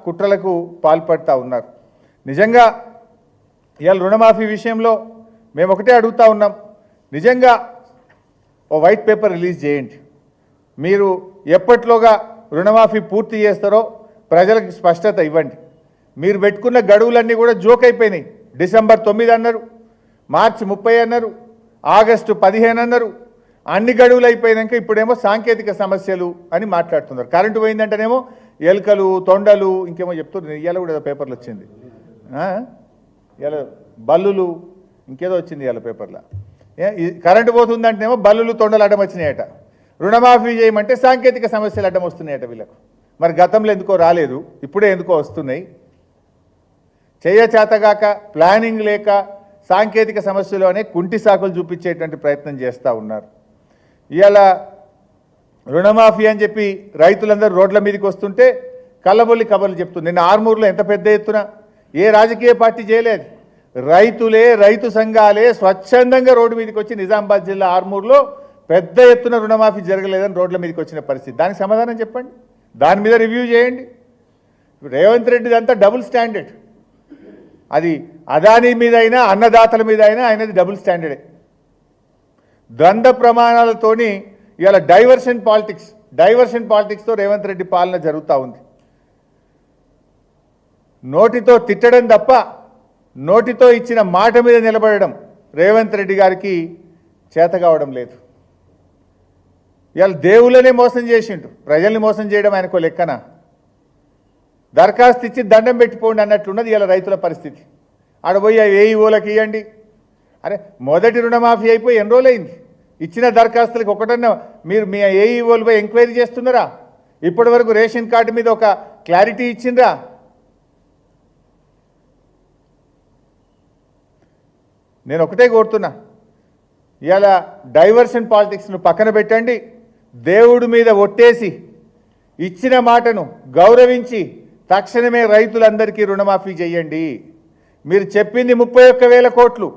కుట్రలకు పాల్పడతా ఉన్నారు. నిజంగా ఇవాళ రుణమాఫీ విషయంలో మేము ఒకటే అడుగుతా ఉన్నాం, నిజంగా ఓ వైట్ పేపర్ రిలీజ్ చేయండి. మీరు ఎప్పట్లోగా రుణమాఫీ పూర్తి చేస్తారో ప్రజలకు స్పష్టత ఇవ్వండి. మీరు పెట్టుకున్న గడువులన్నీ కూడా జోక్ అయిపోయినాయి. డిసెంబర్ 9 అన్నారు, మార్చి 30 అన్నారు, ఆగస్టు 15 అన్నారు. అన్ని గడువులు అయిపోయినాక ఇప్పుడేమో సాంకేతిక సమస్యలు అని మాట్లాడుతున్నారు. కరెంటు పోయిందంటేనేమో ఎలుకలు తొండలు ఇంకేమో చెప్తున్నారు. ఇవాళ కూడా పేపర్లు వచ్చింది, ఇలా బల్లులు ఇంకేదో వచ్చింది ఇవాళ పేపర్లో. కరెంటు పోతుందంటేనేమో బల్లులు తొండలు అడ్డం వచ్చినాయట. రుణమాఫీ చేయమంటే సాంకేతిక సమస్యలు అడ్డం వస్తున్నాయట వీళ్ళకు. మరి గతంలో ఎందుకో రాలేదు, ఇప్పుడే ఎందుకో వస్తున్నాయి. చేయచేతగాక ప్లానింగ్ లేక సాంకేతిక సమస్యలు అనే కుంటి సాకులు చూపించేటువంటి ప్రయత్నం చేస్తూ ఉన్నారు. ఇవాళ రుణమాఫీ అని చెప్పి రైతులందరూ రోడ్ల మీదకి వస్తుంటే కళ్ళబొల్లి కబర్లు చెప్తుంది. నిన్న ఆర్మూర్లో ఎంత పెద్ద ఎత్తున ఏ రాజకీయ పార్టీ చేయలేదు, రైతులే రైతు సంఘాలే స్వచ్ఛందంగా రోడ్డు మీదకి వచ్చి నిజామాబాద్ జిల్లా ఆర్మూర్లో పెద్ద ఎత్తున రుణమాఫీ జరగలేదని రోడ్ల మీదకి వచ్చిన పరిస్థితి. దానికి సమాధానం చెప్పండి, దాని మీద రివ్యూ చేయండి. రేవంత్ రెడ్డిది అంతా డబుల్ స్టాండర్డ్. అది అదానీ మీద అయినా అన్నదాతల మీద అయినా ఆయనది డబుల్ స్టాండర్డే. ద్వంద్వ ప్రమాణాలతోని ఇవాళ డైవర్షన్ పాలిటిక్స్తో రేవంత్ రెడ్డి పాలన జరుగుతూ ఉంది. నోటితో తిట్టడం తప్ప నోటితో ఇచ్చిన మాట మీద నిలబడడం రేవంత్ రెడ్డి గారికి చేత కావడం లేదు. ఇవాళ దేవుళ్ళనే మోసం చేసిండు, ప్రజల్ని మోసం చేయడం ఆయనకో లెక్కన. దరఖాస్తు ఇచ్చి దండం పెట్టిపోండి అన్నట్లున్నది ఇవాళ రైతుల పరిస్థితి. ఆడపోయి ఏఈఓలకు ఇవ్వండి. అరే మొదటి రుణమాఫీ అయిపోయి ఎన్ని రోజులైంది? ఇచ్చిన దరఖాస్తులకు ఒకటన్నా మీరు మీ ఏఈఓలపై ఎంక్వైరీ చేస్తున్నారా? ఇప్పటి వరకు రేషన్ కార్డు మీద ఒక క్లారిటీ ఇచ్చిండ్రా? నేను ఒకటే కోరుతున్నా, ఇవాళ డైవర్షన్ పాలిటిక్స్ను పక్కన పెట్టండి. దేవుడి మీద ఒట్టేసి ఇచ్చిన మాటను గౌరవించి తక్షణమే రైతులందరికీ రుణమాఫీ చేయండి. మీరు చెప్పింది 31,000 కోట్లు,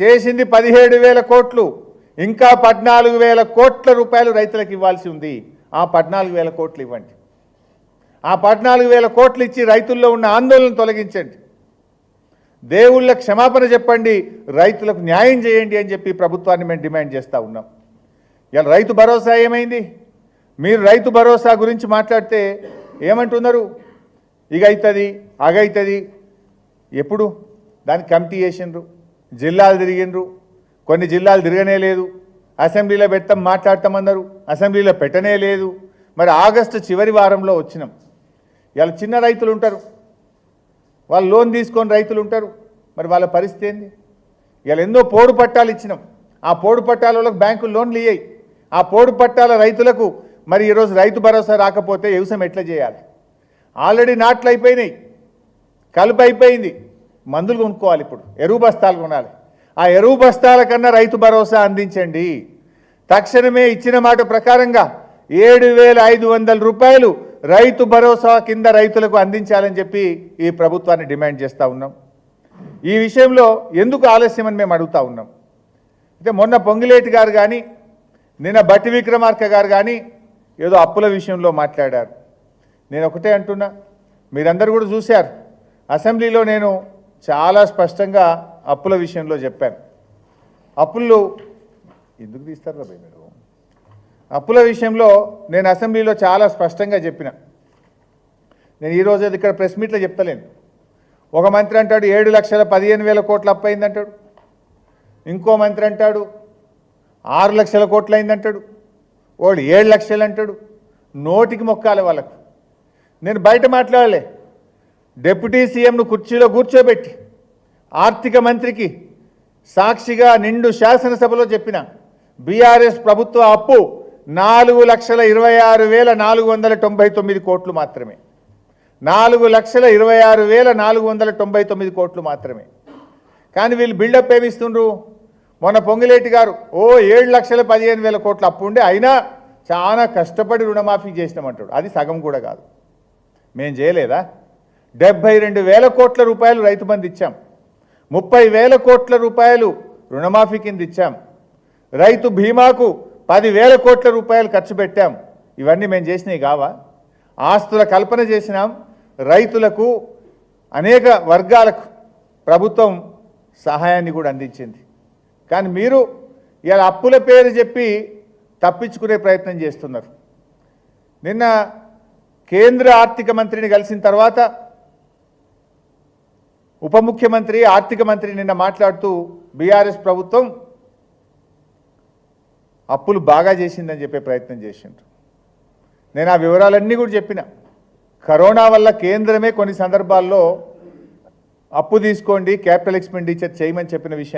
చేసింది 17,000 కోట్లు, ఇంకా 14,000 కోట్ల రూపాయలు రైతులకు ఇవ్వాల్సి ఉంది. ఆ 14,000 కోట్లు ఇవ్వండి. ఆ 14,000 కోట్లు ఇచ్చి రైతుల్లో ఉన్న ఆందోళన తొలగించండి. దేవుళ్ళ క్షమాపణ చెప్పండి, రైతులకు న్యాయం చేయండి అని చెప్పి ప్రభుత్వాన్ని మేము డిమాండ్ చేస్తూ ఉన్నాం. ఇలా రైతు భరోసా ఏమైంది? మీరు రైతు భరోసా గురించి మాట్లాడితే ఏమంటున్నారు? ఇక అవుతుంది అగవుతుంది. ఎప్పుడు దానికి కమిటీ చేసిండ్రు, జిల్లాలు తిరిగిండ్రు, కొన్ని జిల్లాలు తిరగనే లేదు. అసెంబ్లీలో పెడతాం మాట్లాడతామన్నారు, అసెంబ్లీలో పెట్టనే లేదు. మరి ఆగస్టు చివరి వారంలో వచ్చినాం. ఇలా చిన్న రైతులు ఉంటారు, వాళ్ళు లోన్ తీసుకొని రైతులు ఉంటారు, మరి వాళ్ళ పరిస్థితి ఏంది? ఇలా ఎన్నో పోడు పట్టాలు ఇచ్చినాం. ఆ పోడు పట్టాల వాళ్ళకి బ్యాంకులు లోన్లు ఇయ్యాయి. ఆ పోడు పట్టాల రైతులకు మరి ఈరోజు రైతు భరోసా రాకపోతే వ్యవసాయం ఎట్లా చేయాలి? ఆల్రెడీ నాట్లు అయిపోయినాయి, కలుపు అయిపోయింది, మందులు కొనుక్కోవాలి, ఇప్పుడు ఎరువు బస్తాలు కొనాలి. ఆ ఎరువు బస్తాల కన్నా రైతు భరోసా అందించండి. తక్షణమే ఇచ్చిన మాట ప్రకారంగా 7,500 రూపాయలు రైతు భరోసా కింద రైతులకు అందించాలని చెప్పి ఈ ప్రభుత్వాన్ని డిమాండ్ చేస్తూ ఉన్నాం. ఈ విషయంలో ఎందుకు ఆలస్యమని మేము అడుగుతూ ఉన్నాం. అయితే మొన్న పొంగిలేటి గారు కానీ నిన్న బట్టి విక్రమార్క గారు కానీ ఏదో అప్పుల విషయంలో మాట్లాడారు. నేను ఒకటే అంటున్నా, మీరందరూ కూడా చూశారు, అసెంబ్లీలో నేను చాలా స్పష్టంగా అప్పుల విషయంలో చెప్పాను. అప్పులు ఎందుకు తీస్తారు రా మీరు? అప్పుల విషయంలో నేను అసెంబ్లీలో చాలా స్పష్టంగా చెప్పిన. నేను ఈరోజు ఇక్కడ ప్రెస్ మీట్లో చెప్తలేను. ఒక మంత్రి అంటాడు 7,15,000 కోట్ల అప్పు అయిందంటాడు, ఇంకో మంత్రి అంటాడు 6 లక్షల కోట్లు అయిందంటాడు, వాడు 7 లక్షలు అంటాడు. నోటికి మొక్కాలి వాళ్ళకు. నేను బయట మాట్లాడలే, డిప్యూటీ సీఎంను కుర్చీలో కూర్చోబెట్టి ఆర్థిక మంత్రికి సాక్షిగా నిండు శాసనసభలో చెప్పిన బీఆర్ఎస్ ప్రభుత్వ అప్పు 4,26,499 కోట్లు మాత్రమే. 4,26,499 కోట్లు మాత్రమే. కానీ వీళ్ళు బిల్డప్ ఏమిస్తుండ్రు? మొన్న పొంగిలేటి గారు 7,15,000 కోట్ల అప్పు ఉండే అయినా చాలా కష్టపడి రుణమాఫీ చేసినామంటాడు. అది సగం కూడా కాదు. మేము చేయలేదా? 72,000 కోట్ల రూపాయలు రైతు బంధు ఇచ్చాం, 30,000 కోట్ల రూపాయలు రుణమాఫీ కింద ఇచ్చాం, రైతు బీమాకు 10,000 కోట్ల రూపాయలు ఖర్చు పెట్టాం. ఇవన్నీ మేము చేసినవి కావా? ఆస్తుల కల్పన చేసినాం, రైతులకు అనేక వర్గాలకు ప్రభుత్వం సహాయాన్ని కూడా అందించింది. కానీ మీరు ఇలా అప్పుల పేరు చెప్పి తప్పించుకునే ప్రయత్నం చేస్తున్నారు. నిన్న కేంద్ర ఆర్థిక మంత్రిని కలిసిన తర్వాత ఉప ముఖ్యమంత్రి ఆర్థిక మంత్రి నిన్న మాట్లాడుతూ బీఆర్ఎస్ ప్రభుత్వం అప్పులు బాగా చేసిందని చెప్పే ప్రయత్నం చేసిండ్రు. నేను ఆ వివరాలన్నీ కూడా చెప్పిన. కరోనా వల్ల కేంద్రమే కొన్ని సందర్భాల్లో అప్పు తీసుకోండి, క్యాపిటల్ ఎక్స్పెండిచర్ చేయమని చెప్పిన విషయం